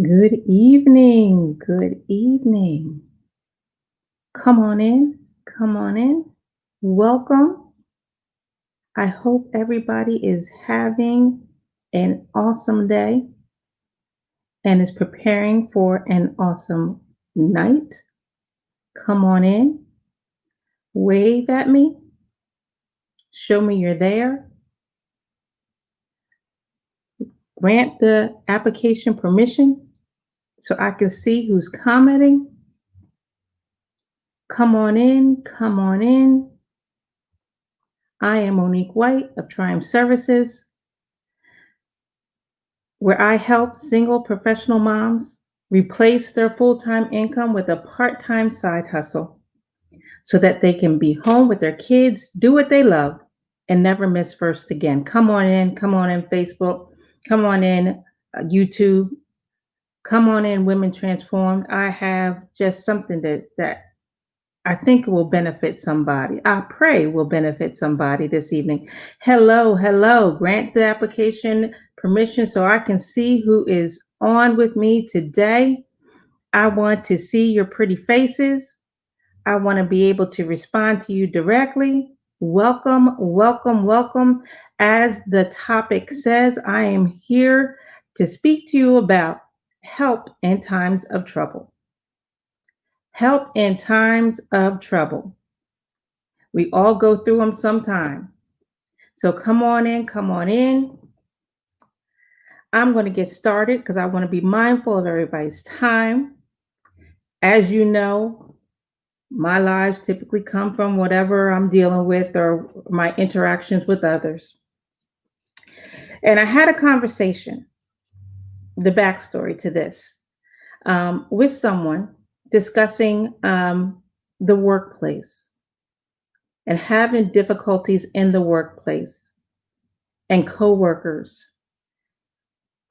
Good evening. Good evening. Come on in. Come on in. Welcome. I hope everybody is having an awesome day and is preparing for an awesome night. Come on in. Wave at me. Show me you're there. Grant the application permission so I can see who's commenting. Come on in. Come on in. I am Monique White of Triumph Services, where I help single professional moms replace their full-time income with a part-time side hustle so that they can be home with their kids, do what they love, and never miss first again. Come on in, Facebook, come on in, YouTube, come on in, Women Transformed. I have just something that I think will benefit somebody. I pray will benefit somebody this evening. Hello, hello. Grant the application permission so I can see who is on with me today. I want to see your pretty faces. I want to be able to respond to you directly. Welcome, welcome, welcome. As the topic says, I am here to speak to you about help in times of trouble. Help in times of trouble. We all go through them sometime. So come on in, come on in. I'm going to get started because I want to be mindful of everybody's time. As you know, my lives typically come from whatever I'm dealing with or my interactions with others. And I had a conversation, the backstory to this, with someone discussing the workplace and having difficulties in the workplace and coworkers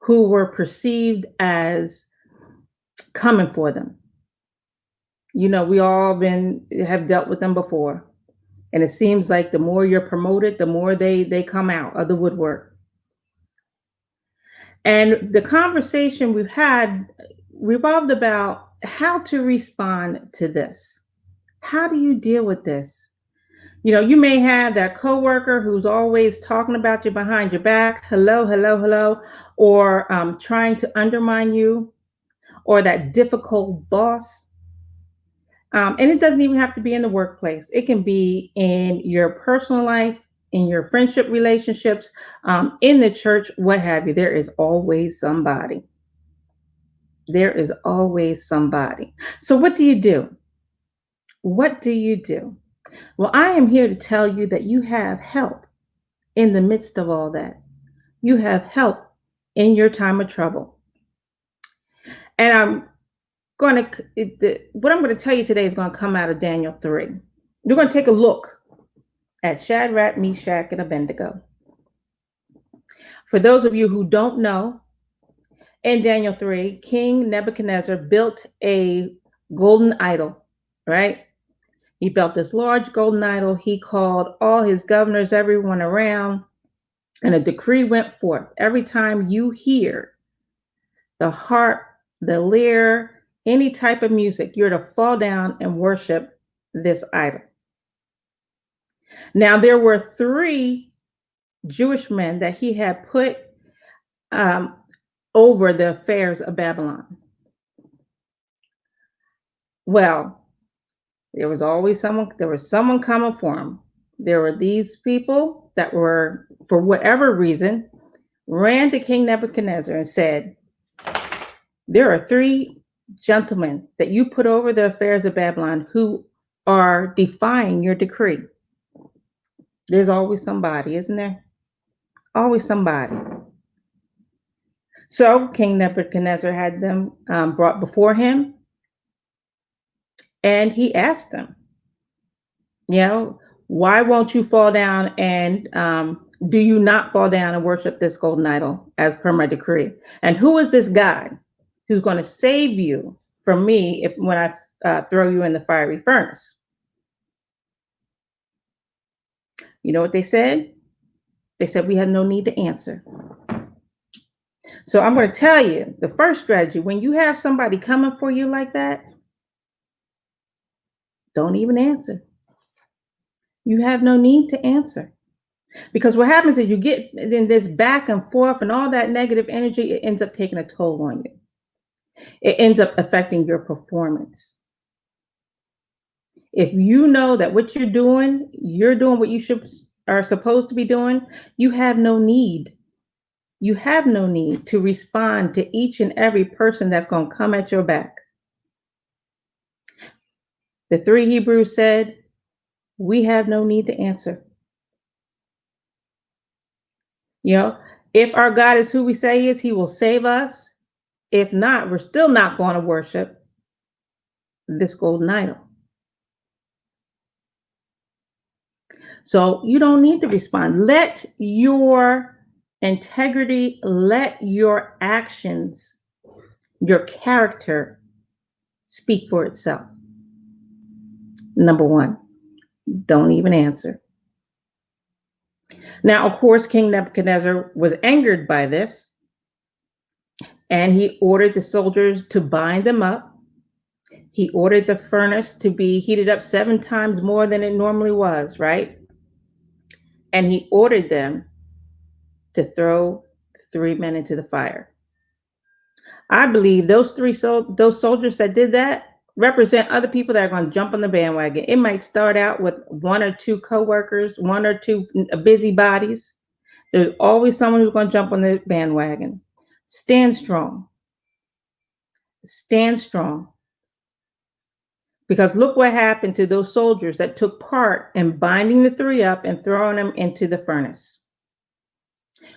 who were perceived as coming for them. You know, we all have dealt with them before. And it seems like the more you're promoted, the more they come out of the woodwork. And the conversation we've had revolved about how to respond to this. How do you deal with this? You know, you may have that coworker who's always talking about you behind your back, hello, hello, hello, or trying to undermine you, or that difficult boss. And it doesn't even have to be in the workplace. It can be in your personal life, in your friendship relationships, in the church, what have you. There is always somebody. There is always somebody. So what do you do? What do you do? Well, I am here to tell you that you have help in the midst of all that. You have help in your time of trouble. And what I'm going to tell you today is going to come out of Daniel 3. We're going to take a look at Shadrach, Meshach, and Abednego. For those of you who don't know, in Daniel 3, King Nebuchadnezzar built a golden idol, right? He built this large golden idol. He called all his governors, everyone around, and a decree went forth. Every time you hear the harp, the lyre, any type of music, you're to fall down and worship this idol. Now, there were 3 Jewish men that he had put over the affairs of Babylon. Well, there was someone coming for him. There were these people that were, for whatever reason, ran to King Nebuchadnezzar and said, there are 3 gentlemen that you put over the affairs of Babylon who are defying your decree. There's always somebody, isn't there? Always somebody. So King Nebuchadnezzar had them brought before him, and he asked them, why won't you fall down and do you not fall down and worship this golden idol as per my decree? And who is this guy who's going to save you from me when I throw you in the fiery furnace? You know what they said? They said, we have no need to answer. So I'm going to tell you the first strategy when you have somebody coming for you like that, don't even answer. You have no need to answer. Because what happens is you get in this back and forth and all that negative energy, it ends up taking a toll on you. It ends up affecting your performance. If you know that what you're doing what you are supposed to be doing, you have no need. You have no need to respond to each and every person that's going to come at your back. The three Hebrews said, we have no need to answer. You know, if our God is who we say he is, he will save us. If not, we're still not going to worship this golden idol. So you don't need to respond. Let your integrity, let your actions, your character speak for itself. Number one, don't even answer. Now, of course, King Nebuchadnezzar was angered by this, and he ordered the soldiers to bind them up. He ordered the furnace to be heated up 7 times more than it normally was, right? And he ordered them to throw 3 men into the fire. I believe those those soldiers that did that represent other people that are going to jump on the bandwagon. It might start out with 1 or 2 coworkers, 1 or 2 busybodies. There's always someone who's going to jump on the bandwagon. Stand strong. Stand strong. Because look what happened to those soldiers that took part in binding the 3 up and throwing them into the furnace.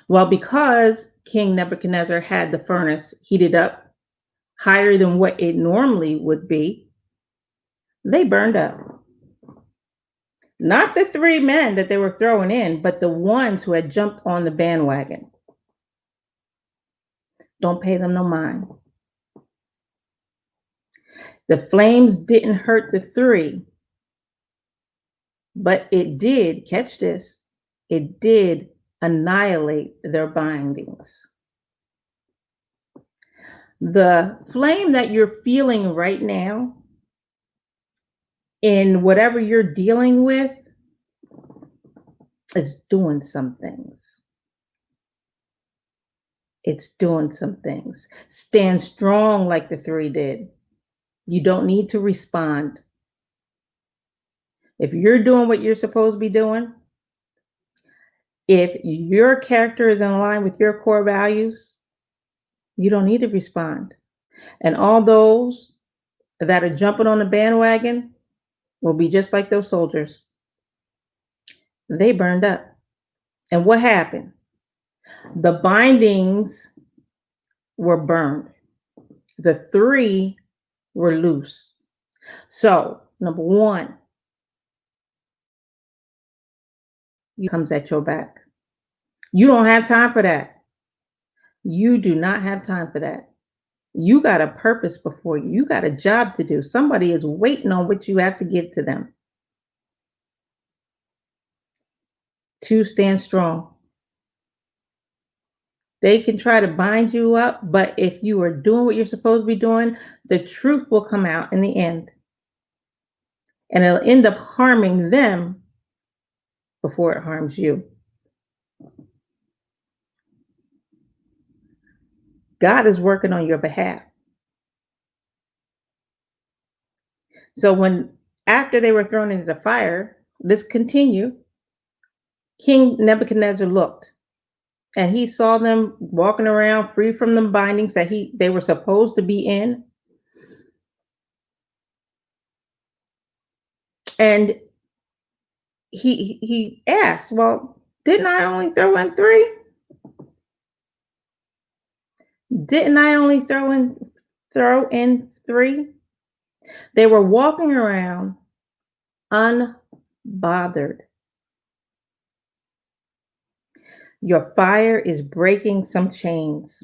Well, because King Nebuchadnezzar had the furnace heated up higher than what it normally would be, they burned up. Not the 3 men that they were throwing in, but the ones who had jumped on the bandwagon. Don't pay them no mind. The flames didn't hurt the 3, but it did, catch this, it did annihilate their bindings. The flame that you're feeling right now in whatever you're dealing with is doing some things. It's doing some things. Stand strong like the 3 did. You don't need to respond. If you're doing what you're supposed to be doing, if your character is in line with your core values, you don't need to respond. And all those that are jumping on the bandwagon will be just like those soldiers. They burned up. And what happened? The bindings were burned. The 3 were loose. So, number 1, he comes at your back. You don't have time for that. You do not have time for that. You got a purpose before you. You got a job to do. Somebody is waiting on what you have to give to them. 2, stand strong. They can try to bind you up, but if you are doing what you're supposed to be doing, the truth will come out in the end. And it'll end up harming them before it harms you. God is working on your behalf. So after they were thrown into the fire, let's continue. King Nebuchadnezzar looked, and he saw them walking around free from the bindings that they were supposed to be in. And he asked, well, didn't I only throw in 3? Didn't I only throw in 3? They were walking around unbothered. Your fire is breaking some chains.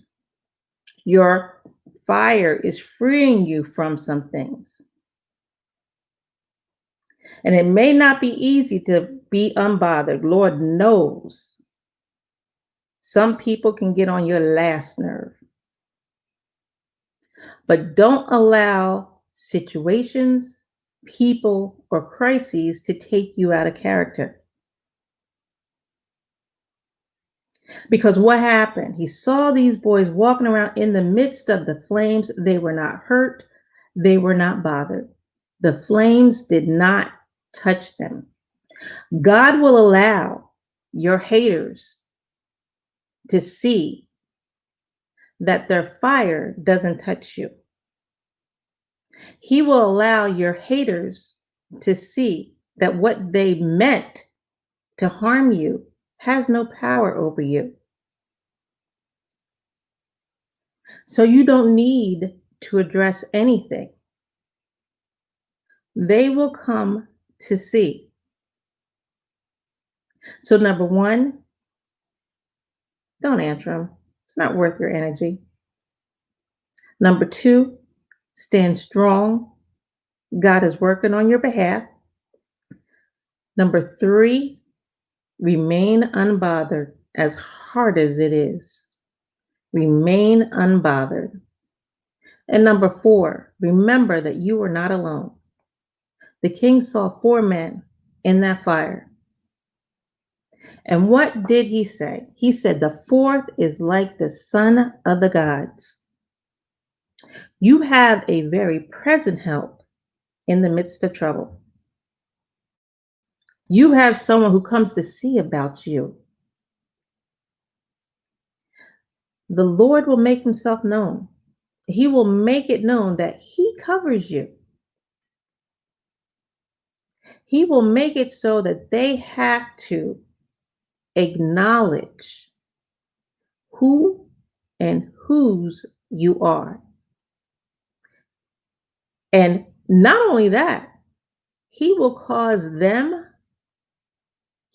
Your fire is freeing you from some things. And it may not be easy to be unbothered. Lord knows. Some people can get on your last nerve. But don't allow situations, people, or crises to take you out of character. Because what happened? He saw these boys walking around in the midst of the flames. They were not hurt, they were not bothered. The flames did not touch them. God will allow your haters to see that their fire doesn't touch you. He will allow your haters to see that what they meant to harm you has no power over you. So you don't need to address anything. They will come to see. So, number one, don't answer them. It's not worth your energy. Number two, stand strong. God is working on your behalf. Number three, remain unbothered as hard as it is. Remain unbothered. And number four, remember that you are not alone. The king saw 4 men in that fire. And what did he say? He said, the fourth is like the son of the gods. You have a very present help in the midst of trouble. You have someone who comes to see about you. The Lord will make himself known. He will make it known that he covers you. He will make it so that they have to acknowledge who and whose you are. And not only that, he will cause them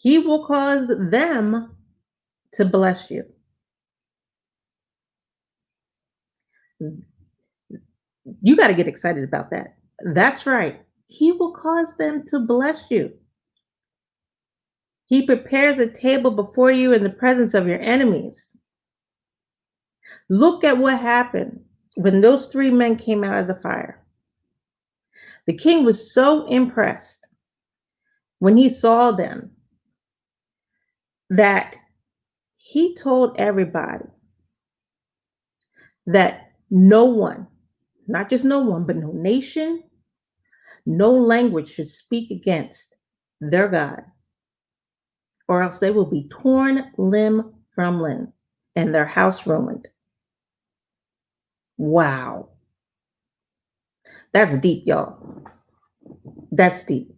to bless you. You got to get excited about that. That's right. He will cause them to bless you. He prepares a table before you in the presence of your enemies. Look at what happened when those 3 men came out of the fire. The king was so impressed when he saw them that he told everybody that no one, not just no one, but no nation, no language should speak against their God, or else they will be torn limb from limb and their house ruined. Wow. That's deep, y'all. That's deep.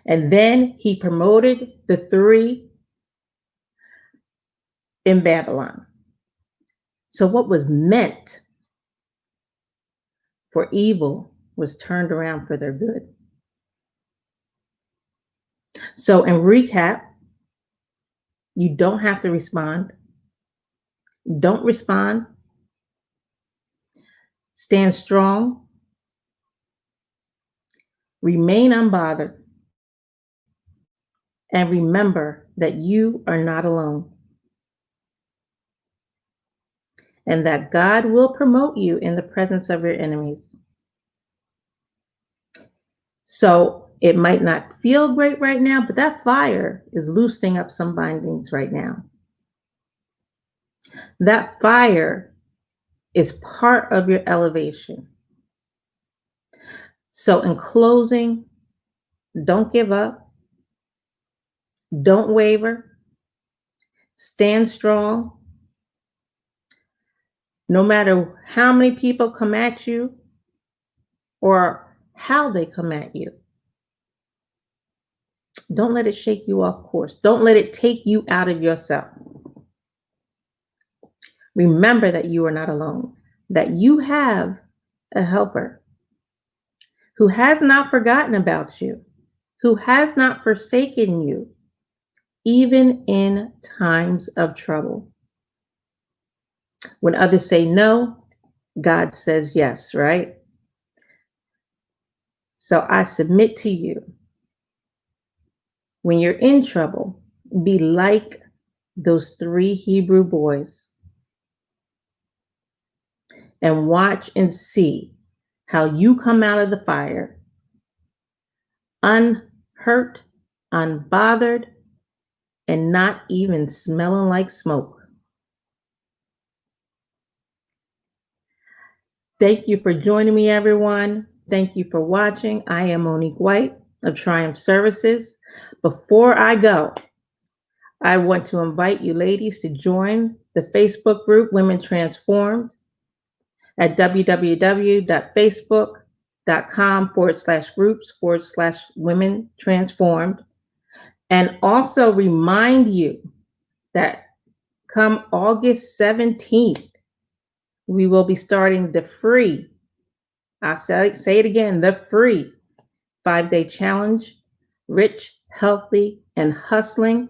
And then he promoted the 3 in Babylon. So what was meant for evil was turned around for their good. So in recap, you don't have to respond. Don't respond. Stand strong. Remain unbothered. And remember that you are not alone. And that God will promote you in the presence of your enemies. So it might not feel great right now, but that fire is loosening up some bindings right now. That fire is part of your elevation. So in closing, don't give up. Don't waver. Stand strong. No matter how many people come at you or how they come at you, don't let it shake you off course. Don't let it take you out of yourself. Remember that you are not alone, that you have a helper who has not forgotten about you, who has not forsaken you, even in times of trouble. When others say no, God says yes, right? So I submit to you, when you're in trouble, be like those 3 Hebrew boys. and watch and see how you come out of the fire unhurt, unbothered, and not even smelling like smoke. Thank you for joining me, everyone. Thank you for watching. I am Monique White of Triumph Services. Before I go, I want to invite you ladies to join the Facebook group Women Transformed at www.facebook.com/groups/women transformed. And also remind you that come August 17th, we will be starting the free, I'll say it again, the free 5-day challenge, Rich, Healthy, and Hustling.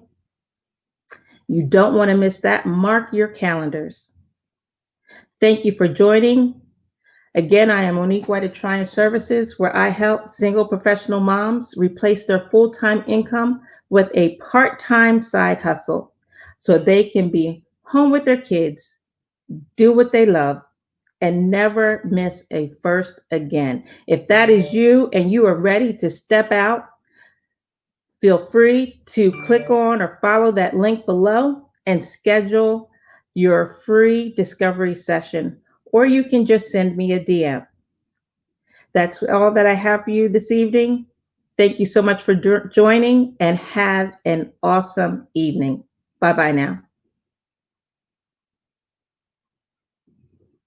You don't want to miss that. Mark your calendars. Thank you for joining. Again, I am Monique White at Triumph Services, where I help single professional moms replace their full-time income with a part-time side hustle so they can be home with their kids, do what they love, and never miss a first again. If that is you and you are ready to step out, feel free to click on or follow that link below and schedule your free discovery session, or you can just send me a DM. That's all that I have for you this evening. Thank you so much for joining and have an awesome evening. Bye-bye now.